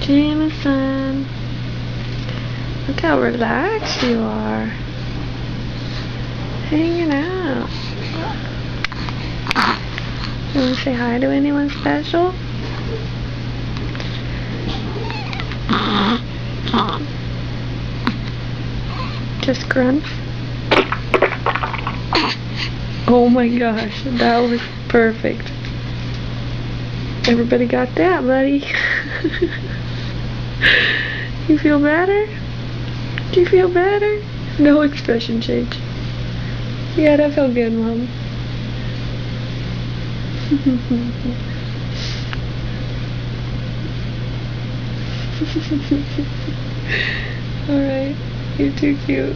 Jameson. Look how relaxed you are. Hanging out. You want to say hi to anyone special? Just grunts? Oh my gosh, that was perfect. Everybody got that, buddy. You feel better? Do you feel better? No expression change. Yeah, that felt good, Mom. Alright, you're too cute.